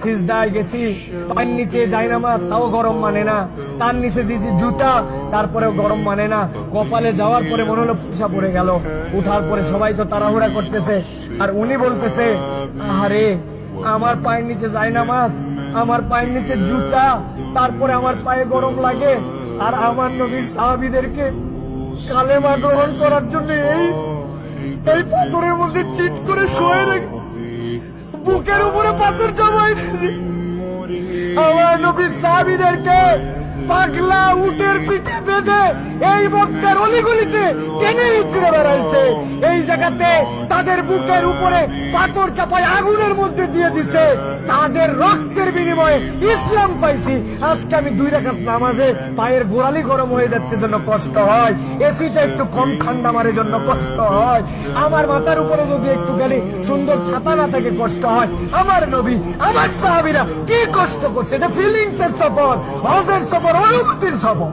সিজদায় গেছি, পায়ের নিচে জায়নামাজ, তাও গরম মানে না, তার নিচে দিয়েছি জুতা, তারপরেও গরম মানে না। কপালে যাওয়ার পরে মনে হলো পুষা পড়ে গেল। উঠার পরে সবাই তো তাড়াহুড়া করতেছে, আর উনি বলতেছে, আরে আমার পায়ের নিচে জায়নামাজ, আমার পায়ের নিচে জুতা, তারপরে আমার পায়ে গরম লাগে, আর আমার নবীর সাহাবীদেরকে কালেমা গ্রহণ করার জন্য এই পাথরের মধ্যে চিট করে শুয়ে রেখে বুকের উপরে পাথর জমাই দিয়েছি। আমার নবীর সাহাবীদেরকে পাগলা উটের পিঠে বেঁধে এই মক্কার অলিগলিতে টেনে ইচ্ছড়ে বেড়াইছে। এই জায়গাতে তাদের বুকের উপরে পাথর চাপায় আগুনের মধ্যে দিয়ে দিছে। তাদের রক্তের বিনিময়ে ইসলাম পাইছি। আজকে আমি 2 রাকাত নামাজে পায়ের গোড়ালি গরম হয়ে যাচ্ছে জন্য কষ্ট হয়, এসিটা একটু কম ঠান্ডা মারে জন্য কষ্ট হয়, আমার মাথার উপরে যদি একটু গেলে সুন্দর ছাতা না থাকে কষ্ট হয়। আমার নবী, আমার সাহাবীরা কি কষ্ট করছে, এটা ফিলিংস এর সফর, হজের সফর, অনুভূতির সফর।